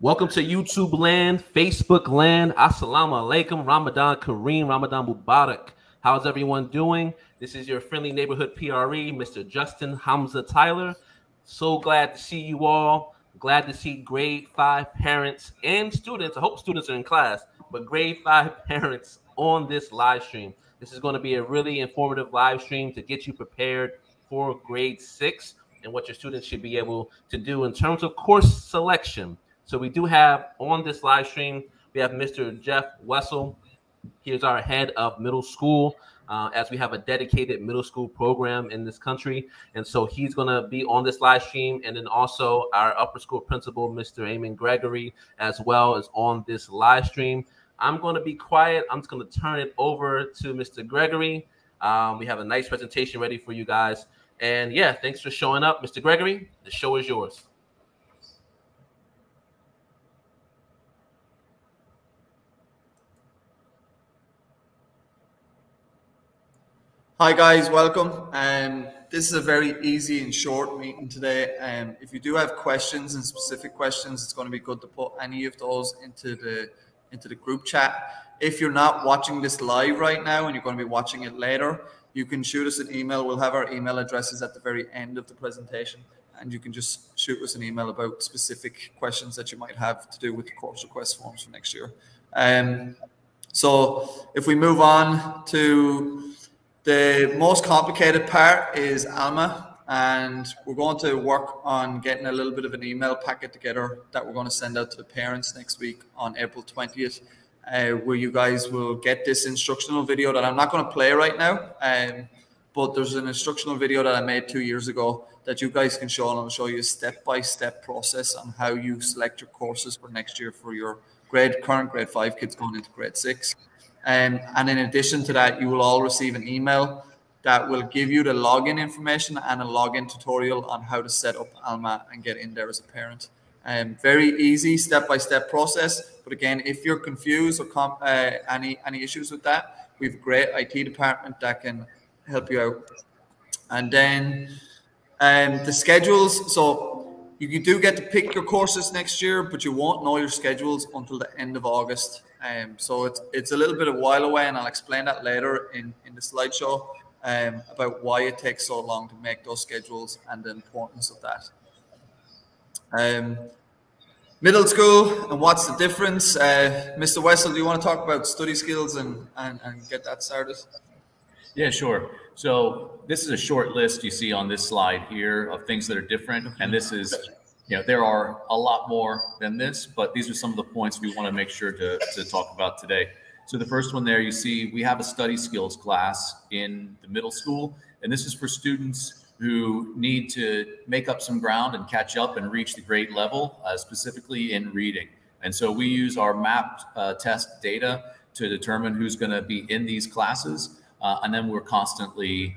Welcome to YouTube land, Facebook land. Assalamu alaikum, Ramadan Kareem, Ramadan Mubarak. How's everyone doing? This is your friendly neighborhood PRE, Mr. Justin Hamza Tyler. So glad to see you all. Glad to see grade 5 parents and students. I hope students are in class, but grade 5 parents on this live stream. This is going to be a really informative live stream to get you prepared for grade 6 and what your students should be able to do in terms of course selection. So we do have on this live stream, we have Mr. Jeff Wessel. He's our head of middle school, as we have a dedicated middle school program in this country. And so he's going to be on this live stream. And then also our upper school principal, Mr. Eamonn Gregory, as well as on this live stream. I'm going to be quiet. I'm just going to turn it over to Mr. Gregory. We have a nice presentation ready for you guys. And yeah, thanks for showing up. Mr. Gregory, the show is yours. Hi guys, welcome. This is a very easy and short meeting today. If you do have questions and specific questions, it's going to be good to put any of those into the group chat. If you're not watching this live right now and you're going to be watching it later, you can shoot us an email. We'll have our email addresses at the very end of the presentation, and you can just shoot us an email about specific questions that you might have to do with the course request forms for next year. So if we move on to the most complicated part is ALMA, and we're going to work on getting a little bit of an email packet together that we're going to send out to the parents next week on April 20th, where you guys will get this instructional video that I'm not going to play right now, but there's an instructional video that I made 2 years ago that you guys can show, and I'll show you a step-by-step process on how you select your courses for next year for your current grade 5 kids going into grade 6. And in addition to that, you will all receive an email that will give you the login information and a login tutorial on how to set up ALMA and get in there as a parent. Very easy step-by-step process. But again, if you're confused or any issues with that, we have a great IT department that can help you out. And then the schedules. So you do get to pick your courses next year, but you won't know your schedules until the end of August. So it's a little bit of a while away, and I'll explain that later in the slideshow about why it takes so long to make those schedules and the importance of that. Middle school and what's the difference? Mr. Wessel, do you want to talk about study skills and get that started? Yeah, sure. So this is a short list you see on this slide here of things that are different, and this is, there are a lot more than this, but these are some of the points we want to make sure to talk about today. So the first one there, you see we have a study skills class in the middle school, and this is for students who need to make up some ground and catch up and reach the grade level, specifically in reading. And so we use our mapped test data to determine who's going to be in these classes, and then we're constantly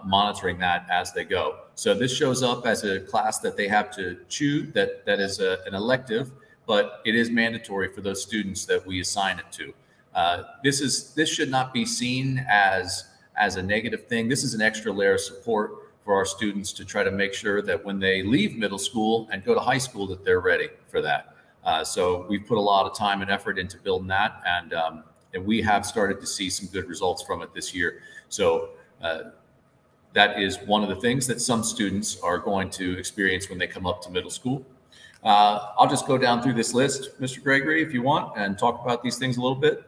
monitoring that as they go. So this shows up as a class that they have to choose, that is an elective, but it is mandatory for those students that we assign it to. This should not be seen as a negative thing. This is an extra layer of support for our students to try to make sure that when they leave middle school and go to high school, that they're ready for that. So we've put a lot of time and effort into building that, and we have started to see some good results from it this year. So that is one of the things that some students are going to experience when they come up to middle school. I'll just go down through this list, Mr. Gregory, if you want, and talk about these things a little bit.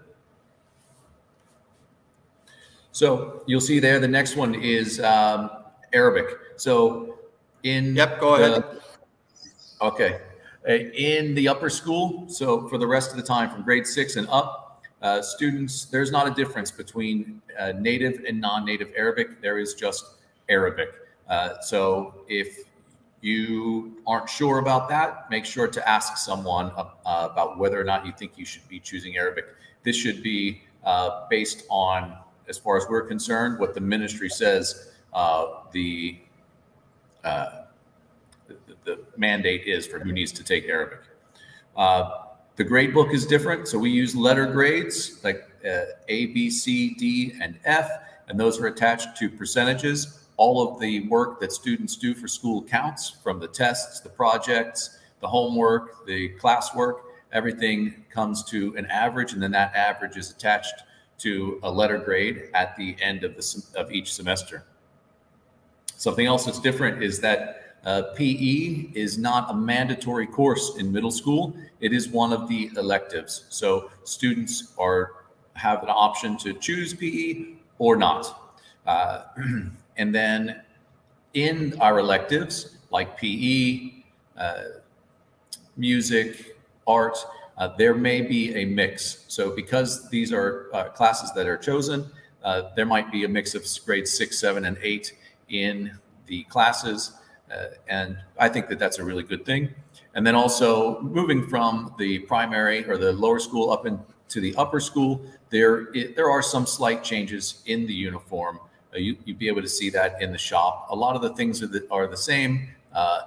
So you'll see there, the next one is Arabic. So go ahead. Okay. In the upper school, so for the rest of the time from grade 6 and up, students, there's not a difference between native and non-native Arabic. There is just Arabic. So if you aren't sure about that, make sure to ask someone about whether or not you think you should be choosing Arabic. This should be based on, as far as we're concerned, what the ministry says the mandate is for who needs to take Arabic. The grade book is different. So we use letter grades like A, B, C, D, and F, and those are attached to percentages. All of the work that students do for school counts, from the tests, the projects, the homework, the classwork, everything comes to an average, and then that average is attached to a letter grade at the end of each semester. Something else that's different is that PE is not a mandatory course in middle school. It is one of the electives. So students have an option to choose PE or not. And then in our electives like PE, music, art, there may be a mix. So because these are classes that are chosen, there might be a mix of grades 6, 7, and 8 in the classes. And I think that that's a really good thing. And then also moving from the primary or the lower school up into the upper school, there are some slight changes in the uniform. You'd be able to see that in the shop. A lot of the things are the same.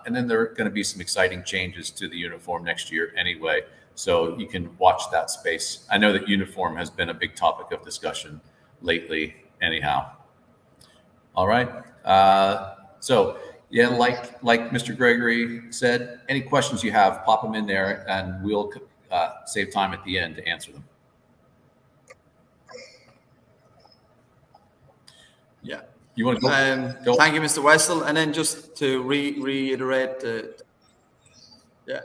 And then there are going to be some exciting changes to the uniform next year anyway. So you can watch that space. I know that uniform has been a big topic of discussion lately anyhow. All right. So yeah, like Mr. Gregory said, any questions you have, pop them in there and we'll save time at the end to answer them. Yeah. You want to go? Thank you, Mr. Wessel. And then just to reiterate, yeah.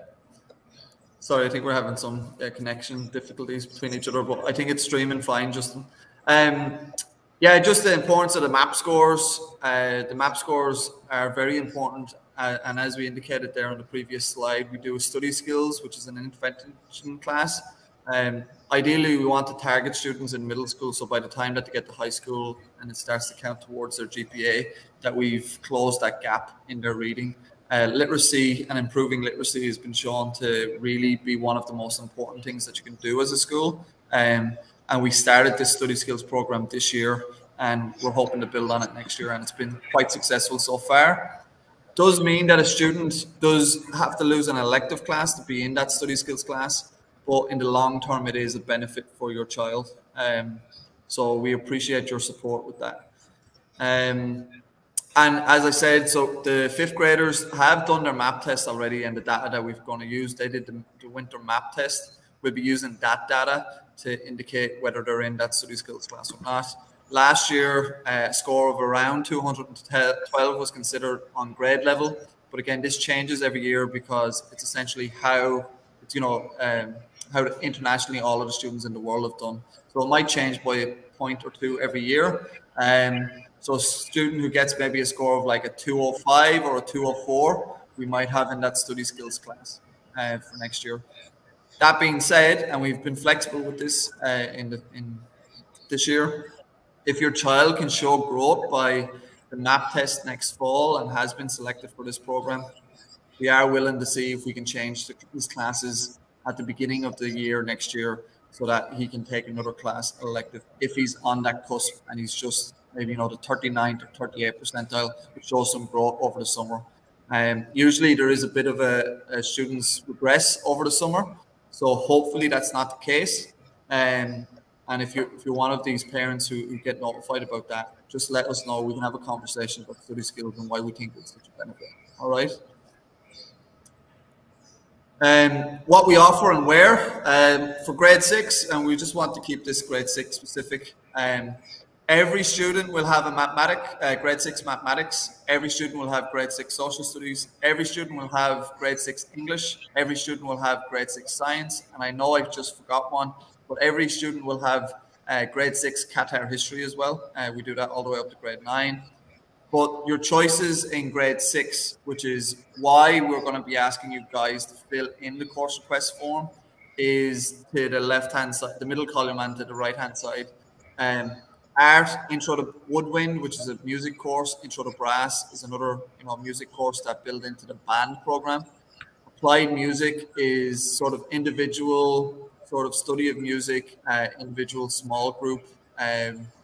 Sorry, I think we're having some connection difficulties between each other, but I think it's streaming fine, Justin. Yeah, just the importance of the MAP scores. The MAP scores are very important. And as we indicated there on the previous slide, we do a study skills, which is an intervention class. Ideally, we want to target students in middle school. So by the time that they get to high school and it starts to count towards their GPA, that we've closed that gap in their reading. Literacy and improving literacy has been shown to really be one of the most important things that you can do as a school. And we started this study skills program this year, and we're hoping to build on it next year. And it's been quite successful so far. Does mean that a student does have to lose an elective class to be in that study skills class, but in the long term, it is a benefit for your child. So we appreciate your support with that. And as I said, so the 5th graders have done their MAP test already, and the data that we're going to use, they did the winter MAP test. We'll be using that data to indicate whether they're in that study skills class or not. Last year, a score of around 212 was considered on grade level. But again, this changes every year because it's essentially how, it's, how internationally all of the students in the world have done. So it might change by a point or two every year. So a student who gets maybe a score of like a 205 or a 204, we might have in that study skills class for next year. That being said, and we've been flexible with this in this year, if your child can show growth by the MAP test next fall and has been selected for this program, we are willing to see if we can change his classes at the beginning of the year next year so that he can take another class elective if he's on that cusp and he's just maybe, the 39th or 38th percentile, which shows some growth over the summer. Usually there is a bit of a students regress over the summer. So hopefully that's not the case. And if you're one of these parents who get notified about that, just let us know. We can have a conversation about study skills and why we think it's such a benefit. All right. What we offer and where for grade 6, and we just want to keep this grade 6 specific. Every student will have a grade 6 mathematics. Every student will have grade 6 social studies. Every student will have grade 6 English. Every student will have grade 6 science. And I know I just forgot one, but every student will have grade 6 Qatar history as well. We do that all the way up to grade 9. But your choices in grade 6, which is why we're going to be asking you guys to fill in the course request form, is to the left-hand side, the middle column, and to the right-hand side. Art, Intro to Woodwind, which is a music course. Intro to Brass is another music course that built into the band program. Applied Music is sort of individual sort of study of music, individual small group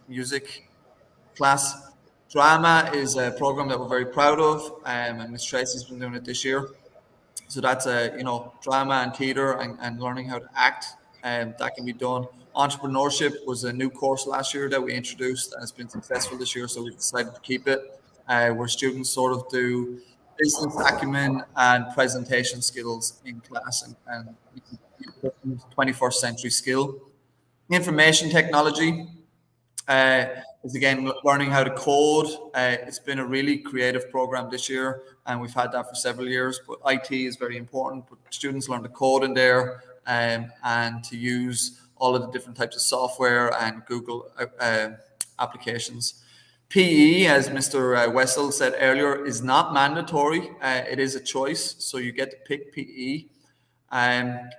music class. Drama is a program that we're very proud of, and Ms. Tracy's been doing it this year. So that's drama and theatre and learning how to act, that can be done. Entrepreneurship was a new course last year that we introduced and it's been successful this year, so we decided to keep it, where students sort of do business acumen and presentation skills in class, and 21st century skill. Information technology is again learning how to code. It's been a really creative program this year, and we've had that for several years. But IT is very important. But students learn to code in there and to use all of the different types of software and Google applications. PE, as Mr. Wessel said earlier, is not mandatory. It is a choice, so you get to pick PE.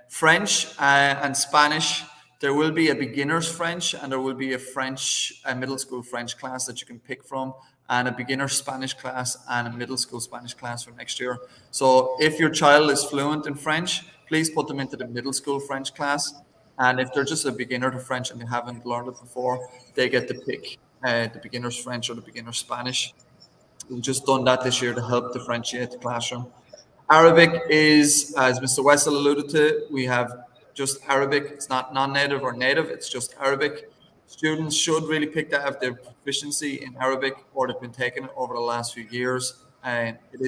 French and Spanish, there will be a beginner's French and there will be a middle school French class that you can pick from, and a beginner Spanish class and a middle school Spanish class for next year. So if your child is fluent in French, please put them into the middle school French class. And if they're just a beginner to French and they haven't learned it before, they get to pick the beginner's French or the beginner's Spanish. We've just done that this year to help differentiate the classroom. Arabic is, as Mr. Wessel alluded to, we have just Arabic. It's not non-native or native, it's just Arabic. Students should really pick that if they're proficiency in Arabic or they've been taking it over the last few years. And it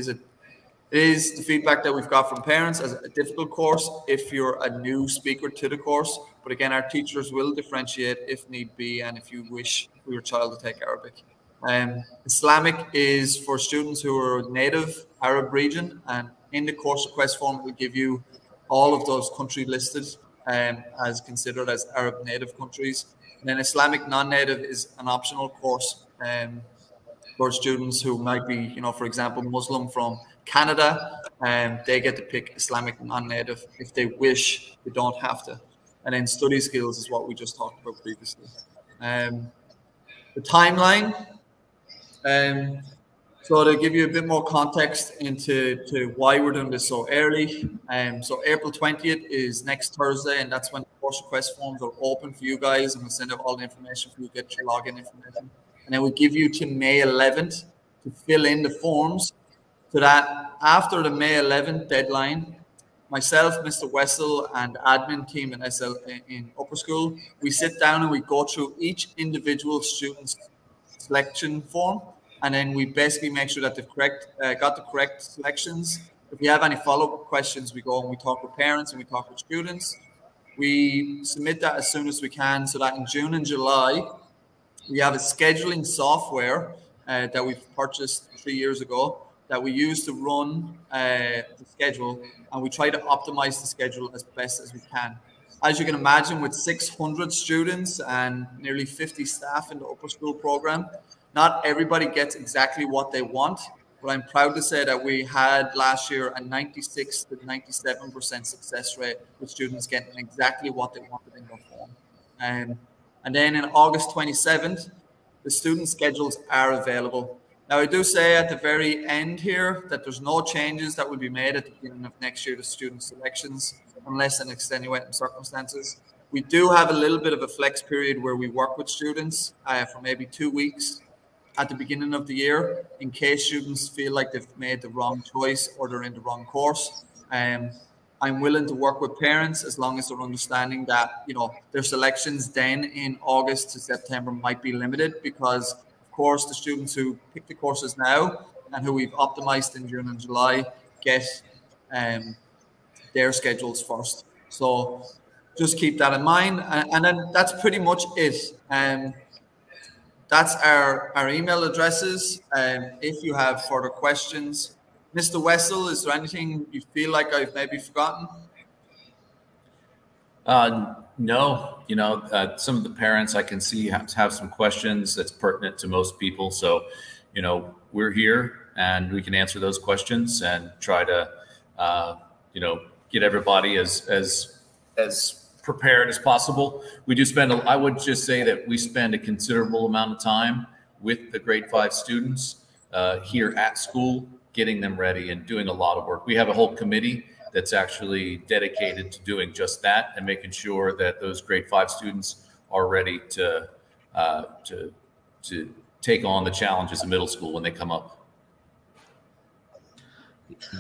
is the feedback that we've got from parents as a difficult course if you're a new speaker to the course. But again, our teachers will differentiate if need be and if you wish for your child to take Arabic. Islamic is for students who are native Arab region, and in the course request form it will give you all of those countries listed as considered as Arab native countries. And then Islamic non-native is an optional course for students who might be, you know, for example, Muslim from Canada, and they get to pick Islamic non-native if they wish. They don't have to. And then study skills is what we just talked about previously. The timeline. So to give you a bit more context into why we're doing this so early. So April 20th is next Thursday, and that's when the course request forms are open for you guys, and we'll send out all the information for you to get your login information. And then we give you to May 11th to fill in the forms, so that after the May 11th deadline, myself, Mr. Wessel, and the admin team in SL in upper school, we sit down and we go through each individual student's selection form, and then we basically make sure that they've got the correct selections. If we have any follow-up questions, we go and we talk with parents and we talk with students. We submit that as soon as we can, so that in June and July, we have a scheduling software that we've purchased 3 years ago that we use to run the schedule, and we try to optimize the schedule as best as we can. As you can imagine, with 600 students and nearly 50 staff in the upper school program, not everybody gets exactly what they want, but I'm proud to say that we had last year a 96 to 97% success rate with students getting exactly what they wanted in their form. And then in August 27th, the student schedules are available. Now, I do say at the very end here that there's no changes that will be made at the beginning of next year to student selections, unless in extenuating circumstances. We do have a little bit of a flex period where we work with students for maybe 2 weeks at the beginning of the year, in case students feel like they've made the wrong choice or they're in the wrong course. I'm willing to work with parents as long as they're understanding that, you know, their selections then in August to September might be limited, because of course the students who pick the courses now and who we've optimized in June and July get their schedules first. So just keep that in mind. And then that's pretty much it. That's our email addresses. If you have further questions, Mr. Wessel, is there anything you feel like I've maybe forgotten? No, you know, some of the parents I can see have some questions that's pertinent to most people. So, you know, we're here and we can answer those questions and try to, you know, get everybody as prepared as possible. We do spend, I would just say that we spend a considerable amount of time with the grade 5 students here at school, getting them ready and doing a lot of work. We have a whole committee that's actually dedicated to doing just that and making sure that those grade 5 students are ready to take on the challenges in middle school when they come up.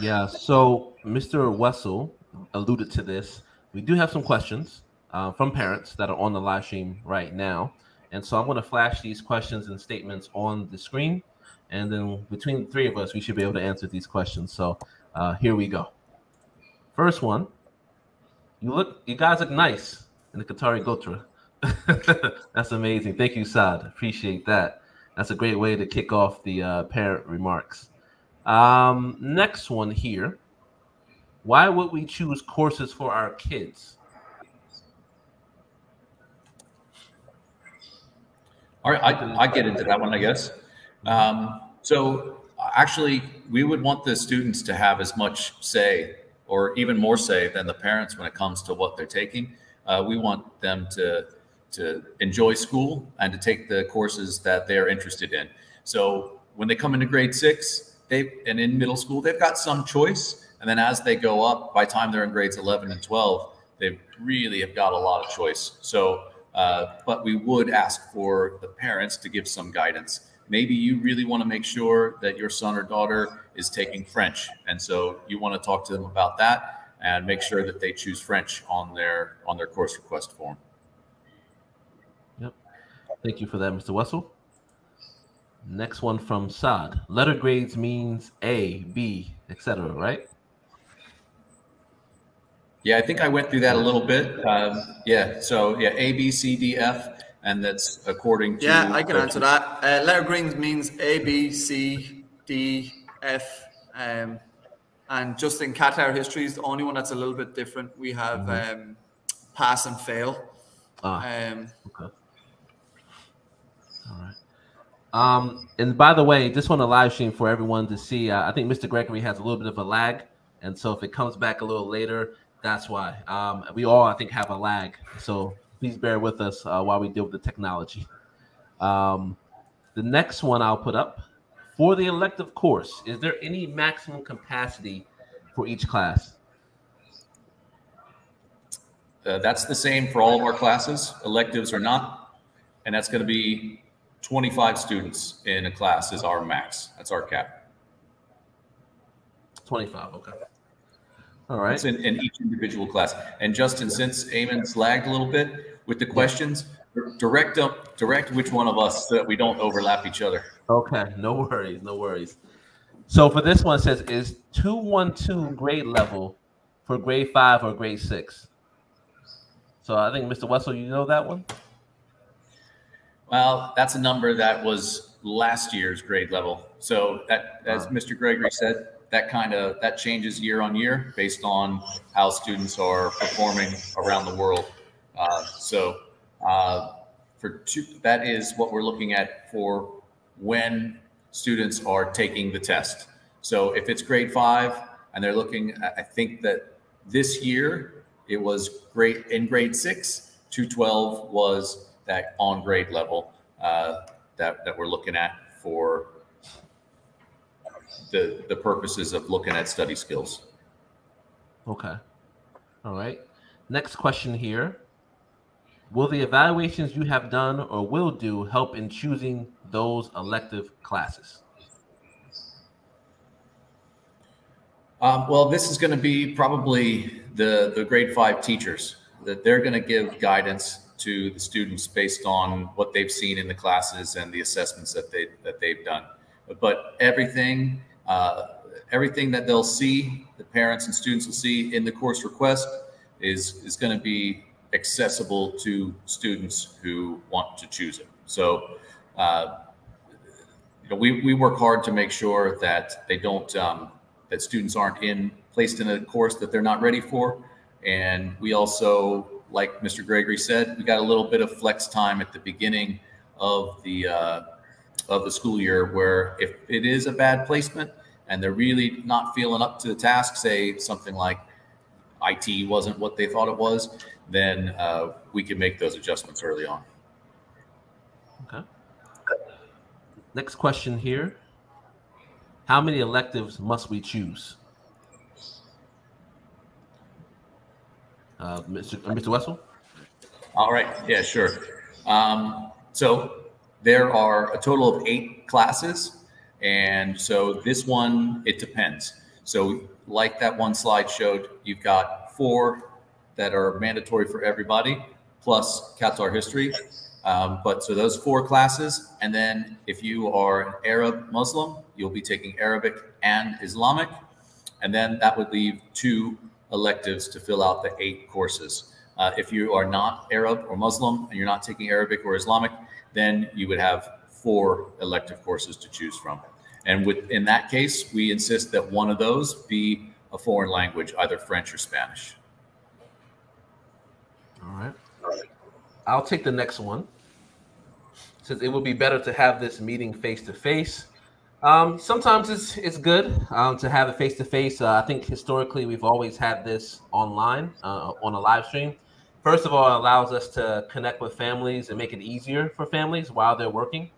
Yeah, so Mr. Wessel alluded to this. We do have some questions from parents that are on the live stream right now. And so I'm going to flash these questions and statements on the screen. and then between the three of us, we should be able to answer these questions. So here we go. First one. You guys look nice in the Qatari Gotra. That's amazing. Thank you, Saad. Appreciate that. That's a great way to kick off the parent remarks. Next one here. Why would we choose courses for our kids? All right, I get into that one, I guess. So actually, we would want the students to have as much say, or even more say, than the parents when it comes to what they're taking. We want them to enjoy school and to take the courses that they're interested in. So when they come into grade 6, and in middle school, they've got some choice. And then as they go up, by the time they're in grades 11 and 12, they really have got a lot of choice. So, but we would ask for the parents to give some guidance. Maybe you really want to make sure that your son or daughter is taking French. And so you want to talk to them about that and make sure that they choose French on their course request form. Yep. Thank you for that, Mr. Wessel. Next one from Saad. Letter grades means A, B, etc., right? Yeah, I think I went through that a little bit. Yeah, so yeah, A, B, C, D, F, and that's according to... Yeah, I can answer that. Letter grades means A, B, C, D, F, and just in Qatar history is the only one that's a little bit different. We have pass and fail. Okay. All right. And by the way, just on the live stream for everyone to see, I think Mr. Gregory has a little bit of a lag. And so if it comes back a little later, that's why. We all, I think, have a lag. So please bear with us while we deal with the technology. The next one I'll put up. For the elective course, is there any maximum capacity for each class? That's the same for all of our classes. Electives are not. And that's going to be 25 students in a class is our max. That's our cap. 25, okay. All right. It's in each individual class. And Justin, since Eamonn's lagged a little bit with the questions, direct which one of us so that we don't overlap each other. Okay, no worries, no worries. So for this one, it says, is 212 grade level for grade 5 or grade 6? So I think, Mr. Wessel, you know that one? Well, that's a number that was last year's grade level. So that, as Mr. Gregory said, that changes year on year based on how students are performing around the world. That is what we're looking at for when students are taking the test. So if it's grade 5 and they're looking, I think that this year it was in grade 6, 212 was that on grade level that we're looking at for the purposes of looking at study skills. Okay. All right. Next question here. Will the evaluations you have done or will do help in choosing those elective classes? Well, this is going to be probably the grade 5 teachers, that they're going to give guidance to the students based on what they've seen in the classes and the assessments that they've done. But everything that they'll see, the parents and students will see in the course request is going to be accessible to students who want to choose it. So we work hard to make sure that they don't that students aren't placed in a course that they're not ready for. And we also, like Mr. Gregory said, we got a little bit of flex time at the beginning of the school year, where if it is a bad placement and they're really not feeling up to the task, say something like IT wasn't what they thought it was, then we can make those adjustments early on. Okay. Next question here. How many electives must we choose? Mr. Wessel? All right. Yeah, sure. So there are a total of 8 classes. And so this one, it depends. So like that one slide showed, you've got 4 that are mandatory for everybody, plus Qatar history. But so those 4 classes, and then if you are an Arab Muslim, you'll be taking Arabic and Islamic, and then that would leave 2 electives to fill out the 8 courses. If you are not Arab or Muslim and you're not taking Arabic or Islamic, then you would have 4 elective courses to choose from. And in that case, we insist that one of those be a foreign language, either French or Spanish. All right. I'll take the next one. It says it would be better to have this meeting face-to-face. Sometimes it's good to have it face-to-face. I think historically we've always had this online on a live stream. First of all, it allows us to connect with families and make it easier for families while they're working.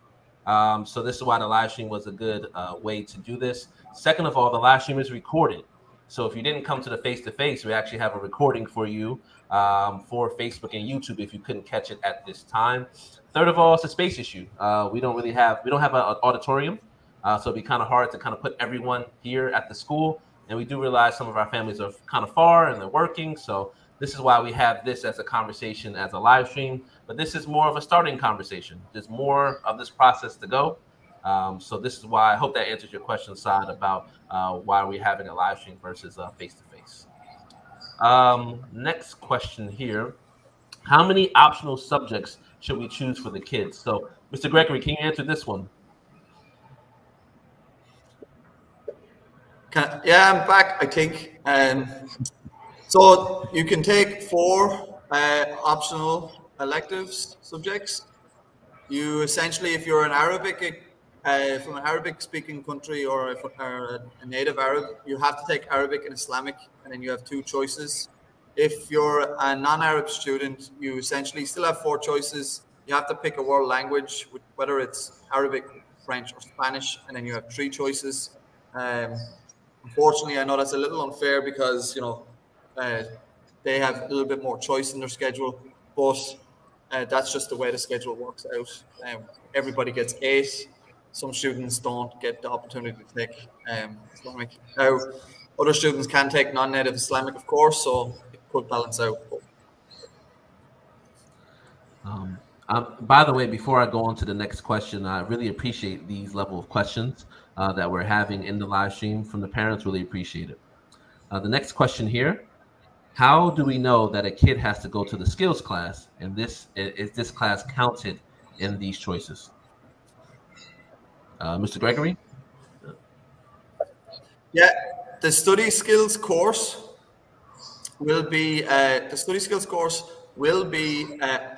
So this is why the live stream was a good way to do this. Second of all, the live stream is recorded. So if you didn't come to the face-to-face, we actually have a recording for you for Facebook and YouTube if you couldn't catch it at this time. Third of all, it's a space issue. We don't have an auditorium. So it'd be kind of hard to kind of put everyone here at the school. And we do realize some of our families are kind of far and they're working. So this is why we have this as a conversation, as a live stream. But this is more of a starting conversation. There's more of this process to go. So this is why I hope that answers your question, Saad, about why we're having a live stream versus face-to-face. Next question here. How many optional subjects should we choose for the kids? So, Mr. Gregory, can you answer this one? Yeah, I'm back, I think. So you can take 4 optional electives subjects. You essentially, if you're an Arabic, from an Arabic-speaking country or a native Arab, you have to take Arabic and Islamic, and then you have 2 choices. If you're a non-Arab student, you essentially still have 4 choices. You have to pick a world language, whether it's Arabic, French, or Spanish, and then you have 3 choices. Unfortunately, I know that's a little unfair because, you know, they have a little bit more choice in their schedule, but that's just the way the schedule works out. Everybody gets 8. Some students don't get the opportunity to take Islamic. Now, other students can take non-native Islamic, of course, so it could balance out. By the way, before I go on to the next question, I really appreciate these level of questions that we're having in the live stream from the parents. Really appreciate it. The next question here: how do we know that a kid has to go to the skills class, and is this class counted in these choices? Mr. Gregory? Yeah, the study skills course will be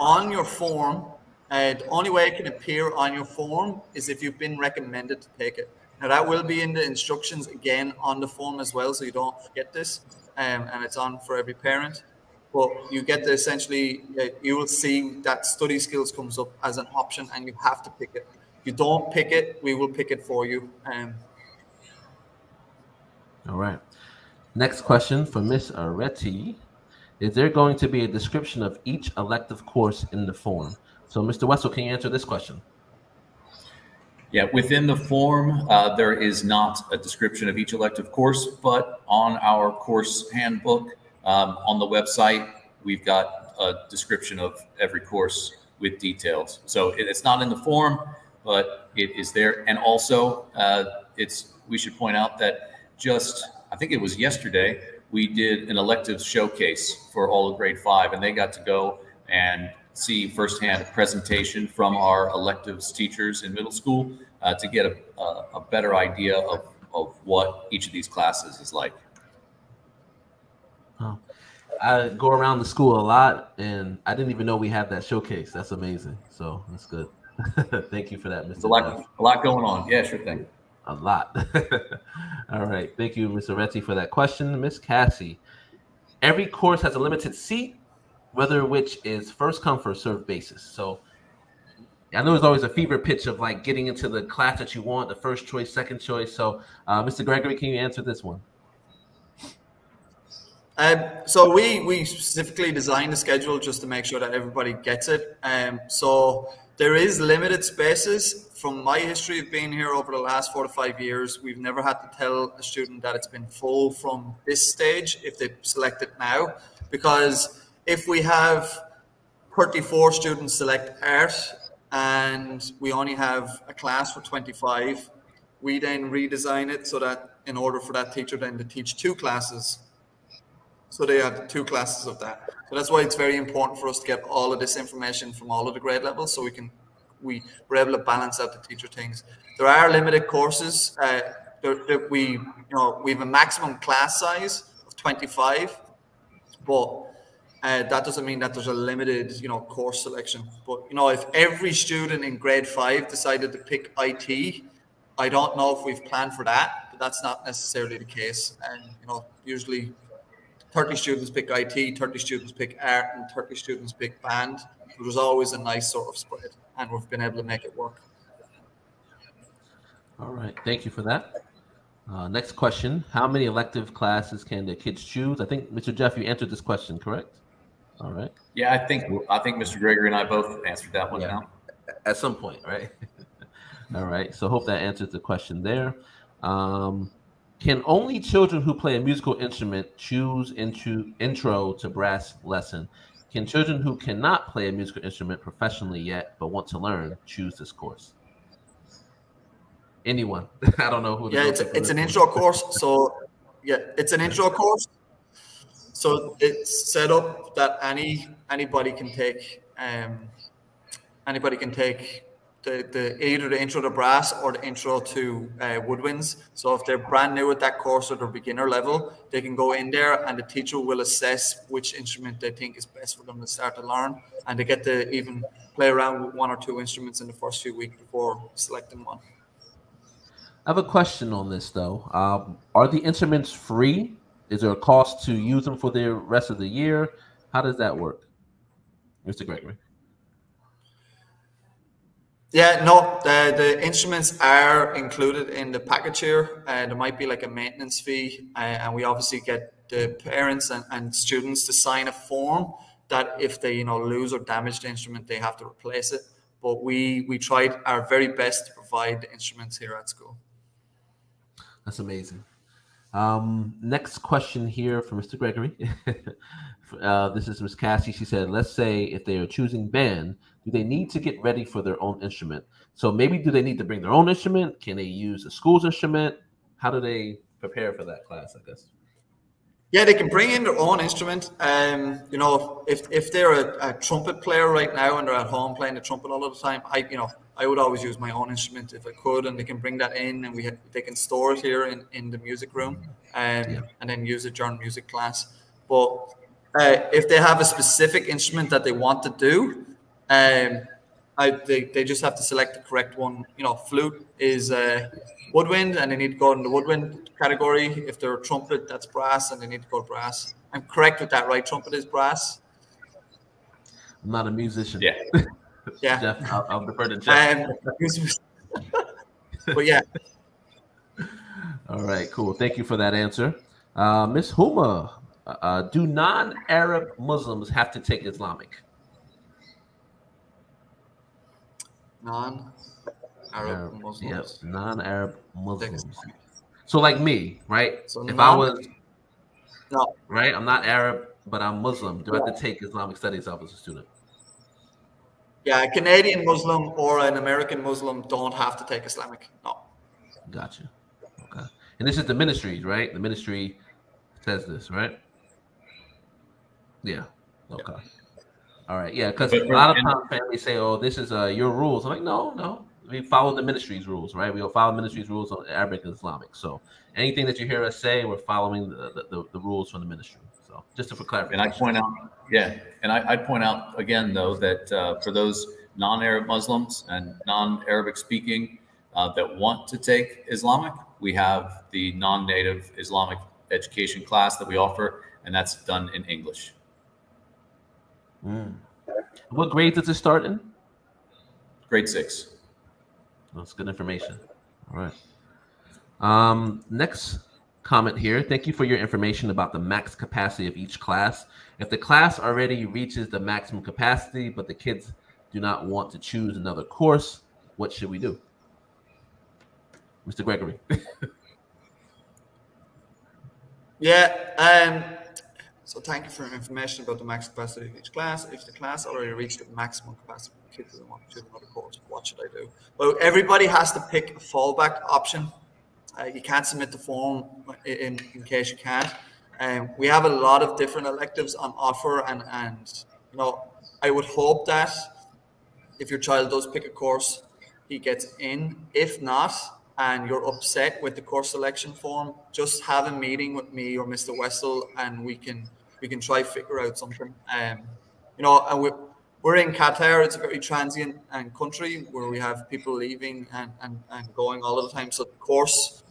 on your form. The only way it can appear on your form is if you've been recommended to take it. Now that will be in the instructions again on the form as well, so you don't forget this, and it's on for every parent. But you get to essentially, you will see that study skills comes up as an option, and you have to pick it. If you don't pick it, we will pick it for you. All right. Next question from Miss Aretti. Is there going to be a description of each elective course in the form? So, Mr. Wessel, can you answer this question? Yeah, within the form, there is not a description of each elective course, but on our course handbook on the website, we've got a description of every course with details. So it's not in the form, but it is there. And also, we should point out that I think it was yesterday, we did an electives showcase for all of grade 5, and they got to go and see firsthand a presentation from our electives teachers in middle school to get a better idea of what each of these classes is like. Oh. I go around the school a lot, and I didn't even know we had that showcase. That's amazing. So that's good. Thank you for that, Mr. A lot going on. Yeah, sure thing. A lot. All right. Thank you, Mr. Retty, for that question. Miss Cassie, every course has a limited seat, whether which is first come, first served basis. So I know there's always a fever pitch of like getting into the class that you want, the first choice, second choice. So Mr. Gregory, can you answer this one? So we specifically designed the schedule just to make sure that everybody gets it. So there is limited spaces. From my history of being here over the last 4 to 5 years, we've never had to tell a student that it's been full from this stage if they select it now. Because if we have 34 students select art, and we only have a class for 25. We then redesign it so that in order for that teacher then to teach 2 classes, so they have 2 classes of that. So that's why it's very important for us to get all of this information from all of the grade levels, so we're able to balance out the teacher things. There are limited courses. We have a maximum class size of 25, but that doesn't mean that there's a limited, course selection. But, if every student in grade 5 decided to pick IT, I don't know if we've planned for that, but that's not necessarily the case. And, usually 30 students pick IT, 30 students pick art, and 30 students pick band. So there's always a nice sort of spread, and we've been able to make it work. All right. Thank you for that. Next question. How many elective classes can the kids choose? I think, Mr. Jeff, you answered this question, correct? All right. Yeah, I think Mr. Gregory and I both answered that one now. At some point, right? All right. So hope that answers the question there. Can only children who play a musical instrument choose intro to brass lesson? Can children who cannot play a musical instrument professionally yet but want to learn choose this course? Anyone? I don't know who. Yeah, it's an intro course. So yeah, it's an intro course. So it's set up that anybody can take either the intro to brass or the intro to woodwinds. So if they're brand new at that course or they're beginner level, they can go in there and the teacher will assess which instrument they think is best for them to start to learn, and they get to even play around with 1 or 2 instruments in the first few weeks before selecting one. I have a question on this though. Are the instruments free? Is there a cost to use them for the rest of the year? How does that work, Mr. Gregory? Yeah, no, the instruments are included in the package here. There might be like a maintenance fee, and we obviously get the parents and students to sign a form that if they lose or damage the instrument, they have to replace it. But we tried our very best to provide the instruments here at school. That's amazing. Next question here from Mr. Gregory. This is Ms. Cassie. She said, let's say if they are choosing band, do they need to get ready for their own instrument? So maybe do they need to bring their own instrument? Can they use a school's instrument? How do they prepare for that class, I guess? Yeah, they can bring in their own instrument. If they're a trumpet player right now and they're at home playing the trumpet all of the time, I would always use my own instrument if I could, and they can bring that in, and they can store it here in the music room, and then use it during music class. But if they have a specific instrument that they want to do, they just have to select the correct one. Flute is woodwind, and they need to go in the woodwind category. If they're a trumpet, that's brass, and they need to go brass. I'm correct with that, right? Trumpet is brass. I'm not a musician. Yeah. Yeah. Jeff, I'll defer to Jeff. But yeah. All right, cool. Thank you for that answer. Ms. Huma, do non-Arab Muslims have to take Islamic? Non-Arab Muslims. Yep, non-Arab Muslims. So like me, right? So if I was, right, I'm not Arab, but I'm Muslim. Do I have to take Islamic studies as a student? Yeah, a Canadian Muslim or an American Muslim don't have to take Islamic. No. Gotcha. Okay. And this is the ministries, right? The ministry says this, right? Yeah. Okay. All right. Yeah, because a lot of times families say, "Oh, this is your rules." I'm like, no. We follow the ministry's rules, right? We will follow ministry's rules on Arabic and Islamic. So anything that you hear us say, we're following the rules from the ministry. So just for clarification. And I'd point out again, though, that for those non-Arab Muslims and non-Arabic speaking that want to take Islamic, we have the non-native Islamic education class that we offer, and that's done in English. What grade does it start in? Grade 6. That's good information. All right. Next comment here. Thank you for your information about the max capacity of each class. If the class already reaches the maximum capacity, but the kids do not want to choose another course, what should we do? Mr. Gregory. Yeah. So thank you for your information about the max capacity of each class. If the class already reached the maximum capacity, kids doesn't want to choose another course, what should I do? Well, everybody has to pick a fallback option. You can't submit the form in case you can't. We have a lot of different electives on offer, and you know, I would hope that if your child does pick a course, he gets in. If not, and you're upset with the course selection form, just have a meeting with me or Mr. Wessel, and we can try figure out something. You know, and we're in Qatar. It's a very transient country where we have people leaving and going all of the time. So the course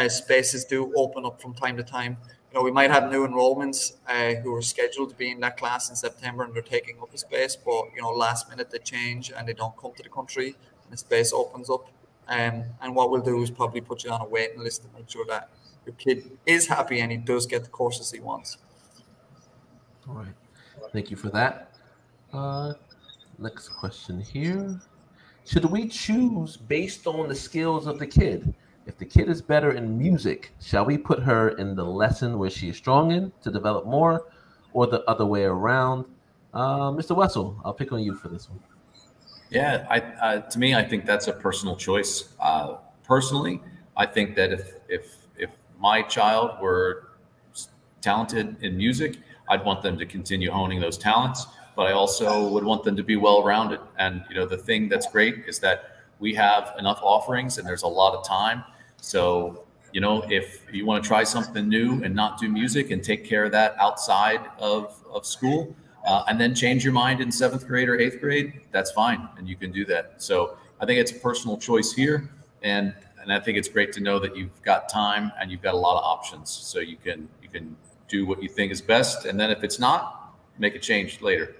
spaces do open up from time to time. You know, we might have new enrollments who are scheduled to be in that class in September, and they're taking up a space, but you know, last minute they change and they don't come to the country, and the space opens up. And what we'll do is probably put you on a waiting list to make sure that your kid is happy and he does get the courses he wants. All right, thank you for that. Next question here. Should we choose based on the skills of the kid? If the kid is better in music, shall we put her in the lesson where she is strong in to develop more, or the other way around? Mr. Wessel, I'll pick on you for this one. Yeah, to me, I think that's a personal choice. Personally, I think that if my child were talented in music, I'd want them to continue honing those talents, but I also would want them to be well-rounded. And you know, the thing that's great is that we have enough offerings and there's a lot of time. So, you know, if you want to try something new and not do music and take care of that outside of school, and then change your mind in 7th grade or 8th grade, that's fine. And you can do that. So I think it's a personal choice here. And I think it's great to know that you've got time and you've got a lot of options. So you can do what you think is best. And then if it's not, make a change later.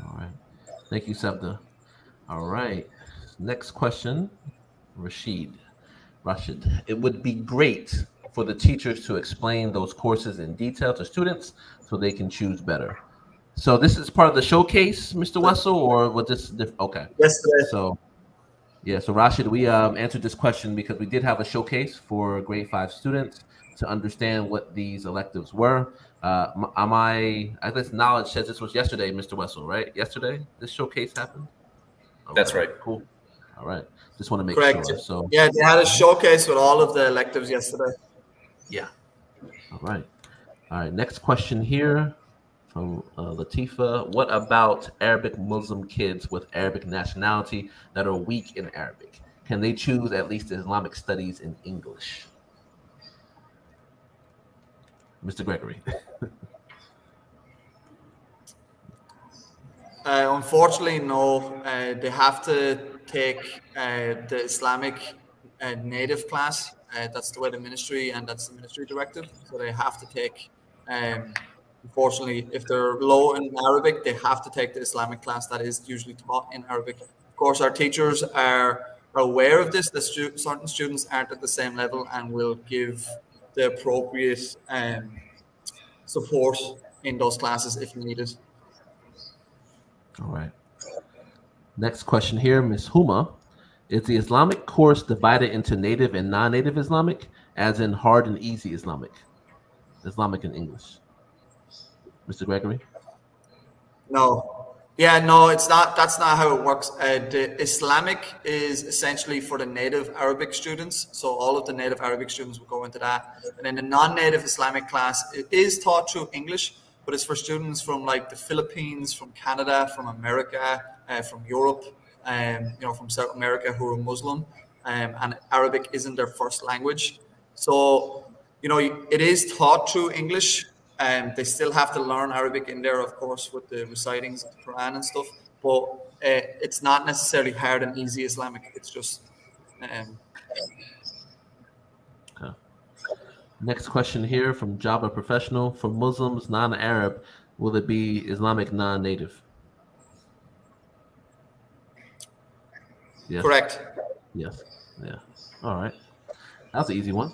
All right. Thank you, Sabda. All right. Next question, Rashid. It would be great for the teachers to explain those courses in detail to students so they can choose better. So this is part of the showcase, Mr. Wessel, or was this different? Okay. Yes, so yeah, so Rashid, we answered this question because we did have a showcase for grade 5 students to understand what these electives were. I guess knowledge says this was yesterday, Mr. Wessel, right? Yesterday, this showcase happened? Okay, that's right. Cool. All right. Just want to make Correct. sure. So yeah, they had a showcase with all of the electives yesterday. Yeah. All right. All right. Next question here from Latifa. What about Arabic Muslim kids with Arabic nationality that are weak in Arabic? Can they choose at least Islamic studies in English? Mr. Gregory. Unfortunately, no. They have to take the Islamic native class. That's the way the ministry, and that's the ministry directive. So they have to take, unfortunately, if they're low in Arabic, they have to take the Islamic class that is usually taught in Arabic. Of course, our teachers are aware of this. Certain students aren't at the same level and will give the appropriate support in those classes if needed. All right. Next question here, Ms. Huma. Is the Islamic course divided into native and non-native Islamic, as in hard and easy Islamic and English? Mr. Gregory? No. Yeah, no, it's not. That's not how it works. The Islamic is essentially for the native Arabic students. So all of the native Arabic students will go into that. And then the non-native Islamic class, it is taught through English, but it's for students from like the Philippines, from Canada, from America, from Europe, you know, from South America who are Muslim, and Arabic isn't their first language. So, you know, it is taught through English. They still have to learn Arabic in there, of course, with the recitings of the Quran and stuff. But it's not necessarily hard and easy Islamic. It's just. Okay. Next question here from Java Professional. For Muslims non-Arab, will it be Islamic non-native? Yes. Correct. Yes. Yeah. All right. That was an easy one.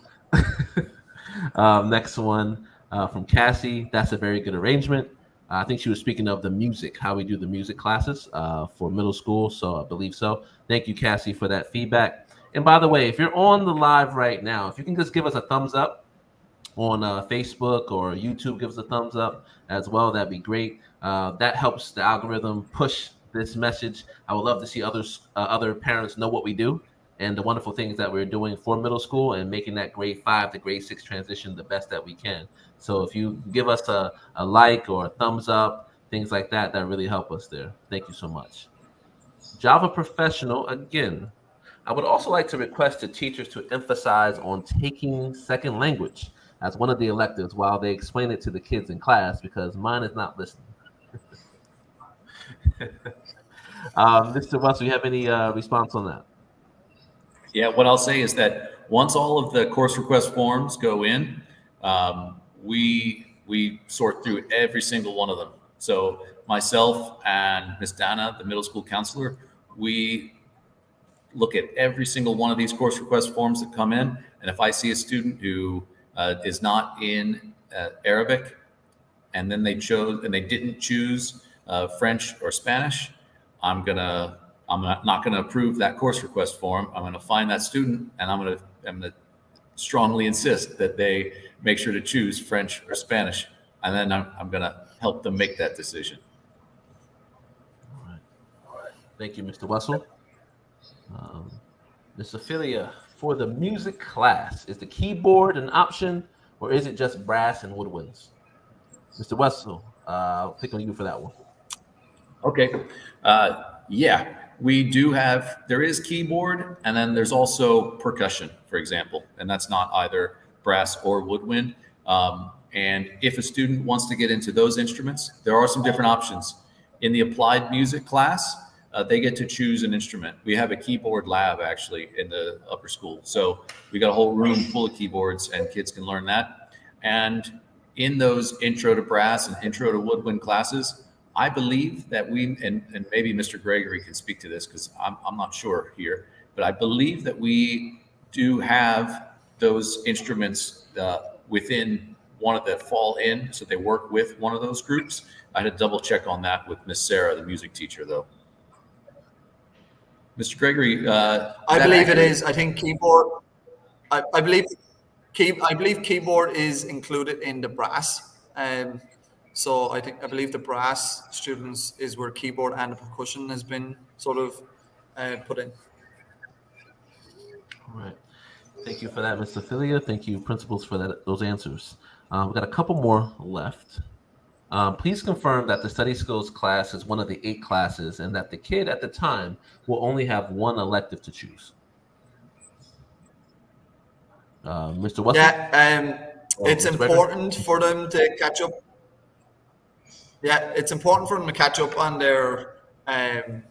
Next one from Cassie. That's a very good arrangement. I think she was speaking of the music, how we do the music classes for middle school. So I believe so. Thank you, Cassie, for that feedback. And by the way, if you're on the live right now, if you can just give us a thumbs up on Facebook or YouTube, give us a thumbs up as well. That'd be great. That helps the algorithm push this message. I would love to see other parents know what we do and the wonderful things that we're doing for middle school and making that grade 5 to grade 6 transition the best that we can. So if you give us a like or a thumbs up, things like that, that really help us there. Thank you so much. Java Professional, again, I would also like to request the teachers to emphasize on taking second language as one of the electives while they explain it to the kids in class, because mine is not listening. Mr. Wessel, you have any response on that? Yeah, what I'll say is that once all of the course request forms go in, we sort through every single one of them. So myself and Miss Dana, the middle school counselor, we look at every single one of these course request forms that come in. And if I see a student who is not in Arabic, and then they didn't choose French or Spanish, I'm not gonna approve that course request form. I'm gonna find that student, and I'm gonna strongly insist that they make sure to choose French or Spanish, and then I'm gonna help them make that decision. All right. Thank you, Mr. Wessel. Ms. Ophelia, for the music class, is the keyboard an option, or is it just brass and woodwinds? Mr. Wessel, I'll pick on you for that one. Okay. Yeah, there is keyboard, and then there's also percussion, for example, and that's not either brass or woodwind. And if a student wants to get into those instruments, there are some different options. In the applied music class, they get to choose an instrument. We have a keyboard lab actually in the upper school. So we got a whole room full of keyboards, and kids can learn that. And in those intro to brass and intro to woodwind classes, I believe that and maybe Mr. Gregory can speak to this because I'm not sure here, but I believe that we do have those instruments within one of that fall in, so they work with one of those groups. I had to double check on that with Miss Sarah, the music teacher, though. Mr. Gregory, I believe it is. I think keyboard. I believe keyboard is included in the brass. So I believe the brass students is where keyboard and the percussion has been sort of put in. All right. Thank you for that, Ms. Ophelia. Thank you, principals, for those answers. We've got a couple more left. Please confirm that the study skills class is one of the 8 classes and that the kid at the time will only have one elective to choose. Mr. Wessel? Yeah, it's important for them to catch up. Yeah, it's important for them to catch up on their, on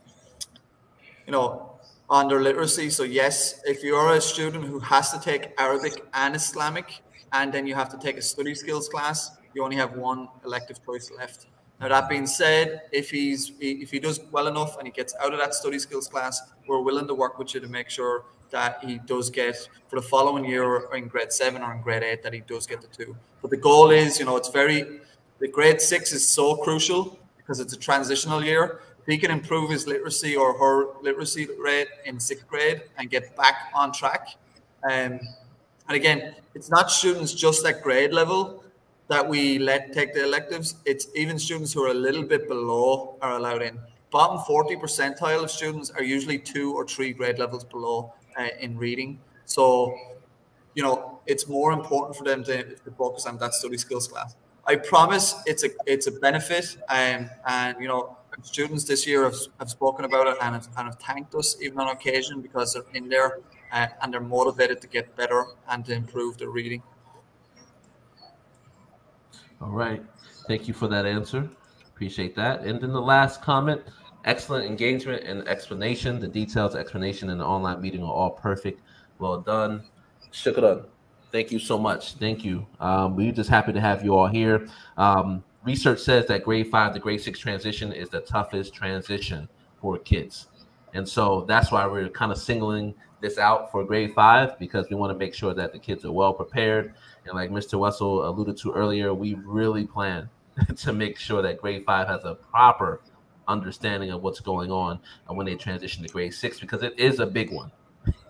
their literacy. So yes, if you're a student who has to take Arabic and Islamic, and then you have to take a study skills class, you only have one elective choice left. Now, that being said, if he does well enough and he gets out of that study skills class, we're willing to work with you to make sure that he does get, for the following year or in grade 7 or in grade 8, that he does get the 2. But the goal is, the grade 6 is so crucial because it's a transitional year. If he can improve his literacy or her literacy rate in 6th grade and get back on track. And again, it's not students just at grade level that we let take the electives. It's even students who are a little bit below are allowed in. Bottom 40 percentile of students are usually 2 or 3 grade levels below in reading. So, it's more important for them to focus on that study skills class. I promise it's a benefit, and students this year have spoken about it and have thanked us even on occasion because they're in there and they're motivated to get better and to improve their reading. All right. Thank you for that answer. Appreciate that. And then the last comment, excellent engagement and explanation. The details, explanation, and the online meeting are all perfect. Well done. Shukran. Thank you so much. Thank you. We're just happy to have you all here. Research says that grade 5 to grade 6 transition is the toughest transition for kids. And so that's why we're kind of singling this out for grade 5, because we want to make sure that the kids are well prepared. And like Mr. Wessel alluded to earlier, we really plan to make sure that grade 5 has a proper understanding of what's going on when they transition to grade 6, because it is a big one.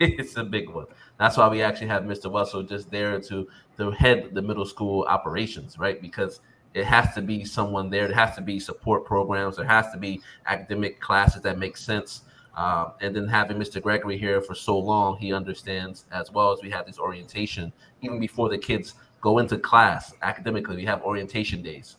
It's a big one. That's why we actually have Mr. Wessel just there to head the middle school operations, right? Because it has to be someone there. There has to be support programs. There has to be academic classes that make sense. And then having Mr. Gregory here for so long, he understands, as well as we have this orientation. Even before the kids go into class academically, we have orientation days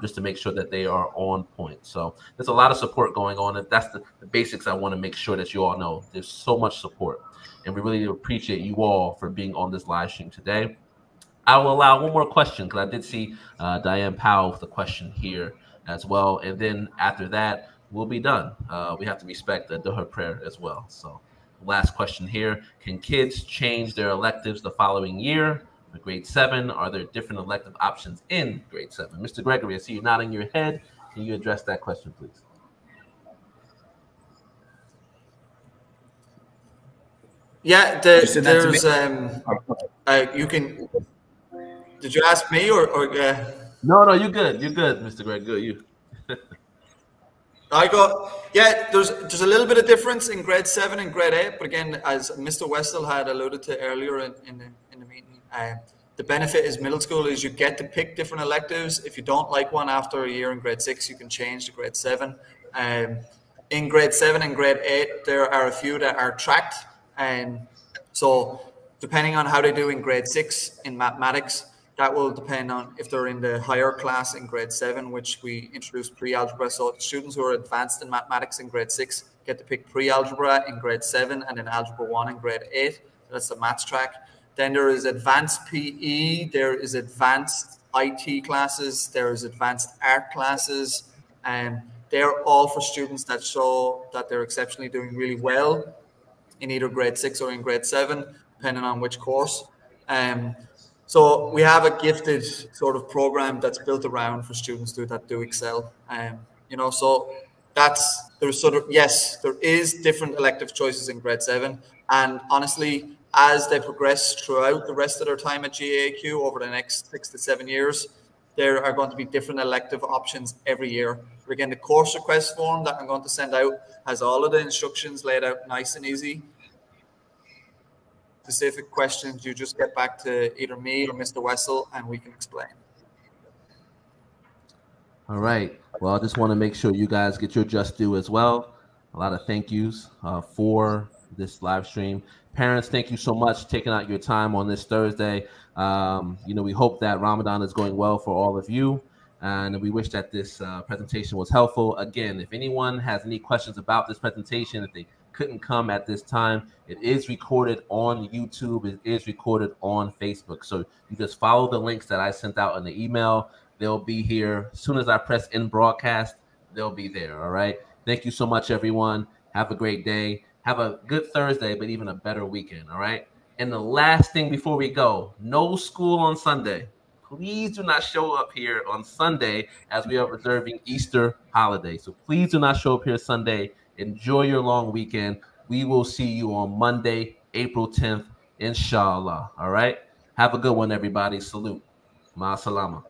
just to make sure that they are on point. So there's a lot of support going on. And that's the basics I want to make sure that you all know. There's so much support. And we really appreciate you all for being on this live stream today. I will allow one more question because I did see Diane Powell with a question here as well. And then after that, we'll be done. We have to respect her prayer as well. So last question here. Can kids change their electives the following year? For grade 7, are there different elective options in grade 7? Mr. Gregory, I see you nodding your head. Can you address that question, please? Yeah, there's you can. Did you ask me or No, you're good. You're good, Mr. Greg. Good, you. There's a little bit of difference in grade 7 and grade 8, but again, as Mr. Wessel had alluded to earlier in the meeting, the benefit is middle school is you get to pick different electives. If you don't like one after a year in grade 6, you can change to grade 7. In grade 7 and grade 8, there are a few that are tracked, and so depending on how they do in grade 6 in mathematics, that will depend on if they're in the higher class in grade 7, which we introduced pre-algebra. So students who are advanced in mathematics in grade 6 get to pick pre-algebra in grade 7 and then algebra 1 in grade 8. So that's the maths track. Then there is advanced PE, there is advanced IT classes, there is advanced art classes, and they're all for students that show that they're exceptionally doing really well in either grade 6 or in grade 7, depending on which course. So we have a gifted sort of program that's built around for students that do excel. So there is different elective choices in grade 7. And honestly, as they progress throughout the rest of their time at GAAQ over the next 6 to 7 years, there are going to be different elective options every year. But again, the course request form that I'm going to send out has all of the instructions laid out nice and easy. Specific questions, you just get back to either me or Mr. Wessel and we can explain. All right. Well, I just want to make sure you guys get your just due as well. A lot of thank yous for this live stream. Parents, thank you so much for taking out your time on this Thursday. We hope that Ramadan is going well for all of you. And we wish that this presentation was helpful. Again, if anyone has any questions about this presentation, if they couldn't come at this time, it is recorded on YouTube. It is recorded on Facebook. So you just follow the links that I sent out in the email. They'll be here. As soon as I press end broadcast, they'll be there. All right. Thank you so much, everyone. Have a great day. Have a good Thursday, but even a better weekend. All right. And the last thing before we go, no school on Sunday. Please do not show up here on Sunday as we are observing Easter holiday. So please do not show up here Sunday. Enjoy your long weekend. We will see you on Monday, April 10th, inshallah. All right. Have a good one, everybody. Salute. Ma salama.